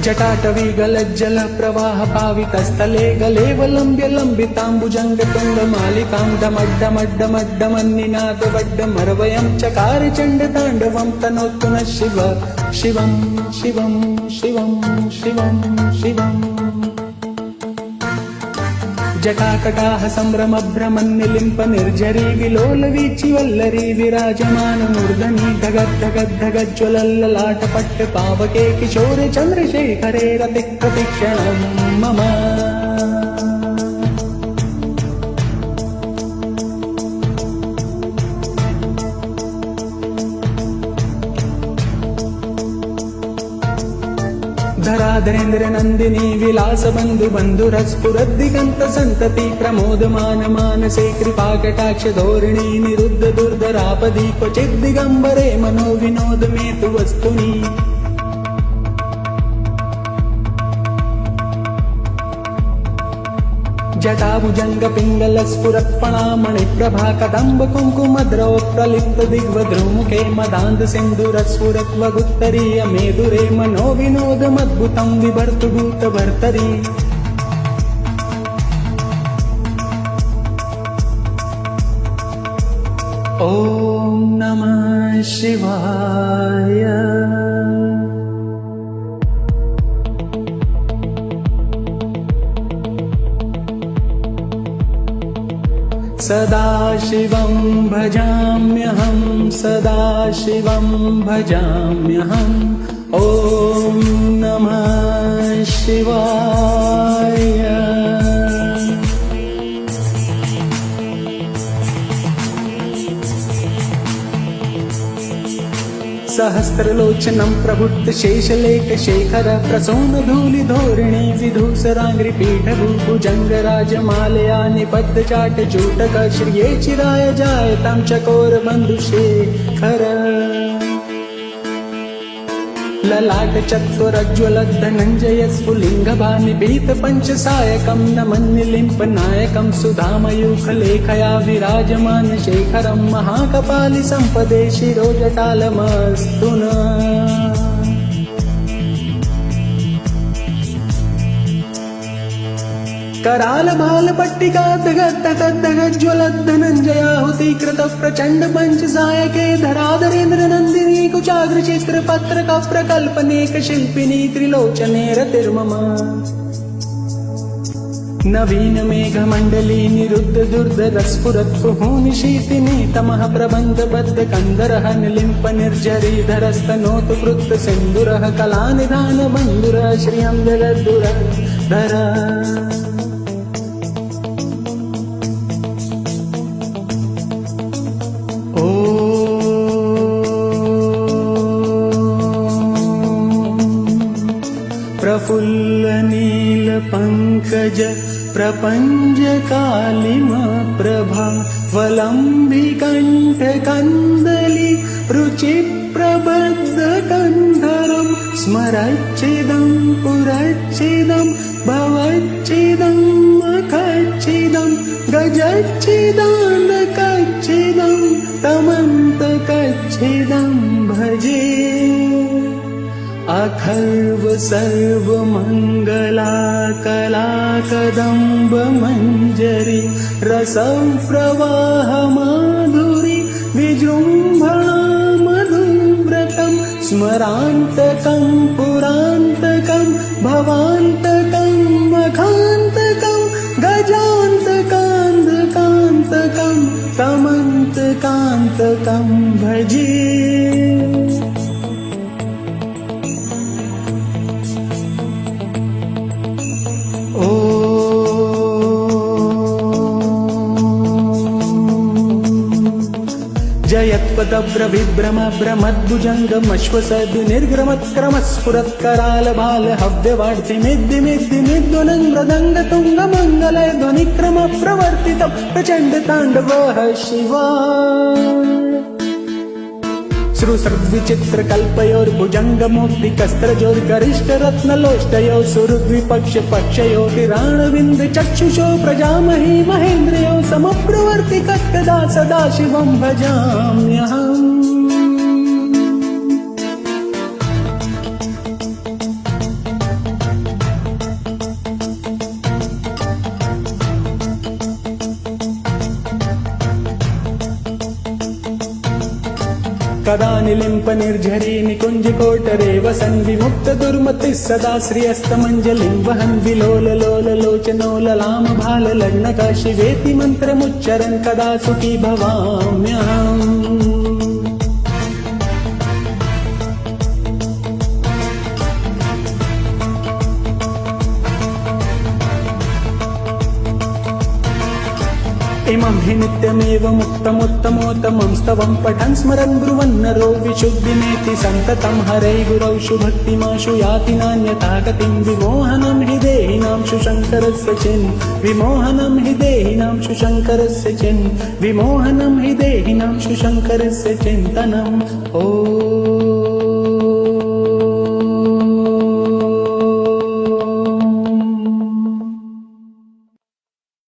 जटाटवी गलज्जल प्रवाह पावितस्थले गलेवलम्ब्य लम्बिताम्बुजङ्ग तुङ्गमालिकां डमड्डमड्डमड्डमन्निनादवड्डमरवयं चकार चण्डताण्डवं तनोतु नः शिव शिवं शिवं शिवं शिवं शिवम् जटाकटाह सम्भ्रमभ्रमन्निलिम्प निर्झरी विलोलवीचि वल्लरी विराजमानमूर्धनि धगद्धगद्धगज्ज्वलल्ललाटपट्ट पावके किशोरे चन्द्रशेखरे रतिप्रतिक्षणं मम धराधरेन्द्र नंदिनी विलास बंधु बंधुरस्फुरद्दिगंत संतति प्रमोदमान मानसे कृपाकटाक्ष धोरिणी निरुद्ध दुर्धरापदी क्वचिद् दिगंबरे मनो विनोद मेतु वस्तुनि जटाभुजंग पिंगल स्फुरत्पणामणिप्रभा कदम्ब कुङ्कुमद्रव प्रलिप्त दिग्वद्रुमुखे मदान्ध सिन्धुरस्फुरत्वगुत्तरीय मेदुरे मनो विनोदमद्भुतं विभर्तु भूतभर्तरि ॐ नमः शिवाय। सदाशिवं भजाम्यहं सदाशिवं भजाम्यहम् ॐ नमः शिवाय। सहस्रलोचनं प्रबुद्ध शेषलेख शेखर प्रसून धूलिधोरिणी विधूसराङ्घ्रिपीठभूभुजङ्गराजमालया निबद्ध चाटचूटक श्रिये चिराय जायतां चकोरबन्धुशेखर ललाट चत्वरज्ज्वल धनञ्जय स्फुलिङ्गभानिभीत पञ्चसायकं नमन्निलिम्प नायकं सुधामयूखलेखया विराजमान शेखरं महाकपालि सम्पदे शिरोजटालमस्तु नः। कराल बाल पट्टिका धगद्धगद्धगज्ज्वलद्धनञ्जयाहुतिकृत प्रचण्ड पञ्चसायके धराधरेन्द्र नन्दिनी कुचाग्र चित्र पत्रक प्रकल्पनेक शिल्पिनी त्रिलोचने रतिर्मम नवीन मेघमण्डली निरुद्ध दुर्धर स्फुरत्पुहूनिशीतिनी तमः प्रबन्धबद्ध कन्दरः निलिम्प निर्झरी धरस्तनोतु कृत्त सिन्दुरः कलानिधान बन्धुरः श्रियं जगद्दुरः धर प्रफुल्ल नील पंकज प्रपंज कालिम प्रभा वलंबिकंठ कंदली रुचि प्रबद्ध कंधरम स्मरच्चिदं पुरच्चिदं भवच्चिदं मखच्चिदं गजच्चिदानकच्चिदं तमन्तकच्चिदं भजे अखर्व सर्व मंगला कला कदम्ब मंजरी रसं प्रवाह माधुरी विजृंभणा मधुव्रतं स्मरान्तकं पुरान्तकं भवान्तकं मखान्तकं गजान्तकान्तकान्तकं तमन्तकान्तकं भजे निर्गमत्क्रमस्फुरत्करालबाल हव्यवाढ्य मिद्दि मृदङ्गतुङ्गमङ्गलय ध्वनिक्रम प्रवर्तितं प्रचण्ड ताण्डवः शिवा श्रुसर्विचित्रकल्पयोर्भुजङ्गमोक्तिकस्त्रजोर्गरिष्ठरत्नलोष्टयो सुहृद्विपक्ष-पक्षयो चक्षुषो प्रजामहि महेन्द्रयो समप्रवर्तिकस्तदा सदा शिवं भजाम्यहम् कदा निलिम्प निर्झरी निकुञ्जकोटरे वसन् विमुक्त दुर्मतिः सदा श्रियस्तमञ्जलिं वहन् विलोललोललोचनो ललाम भाल लग्नकाशिवेति मन्त्रमुच्चरन् कदा सुखी भवाम्यहम् इमं हि नित्यमेव मुक्तमुत्तमोत्तमं स्तवं पठन् स्मरन् ब्रुवन् नरो विशुद्धिमेति सन्ततं हरैर्गुरौषु भक्तिमाशु याति नान्यथा गतिं विमोहनं हि देहिनां शुशङ्करस्य चिन् विमोहनं हि देहिनां शुशङ्करस्य चिन् विमोहनं हि देहिनां शुशङ्करस्य चिन्तनम् ओ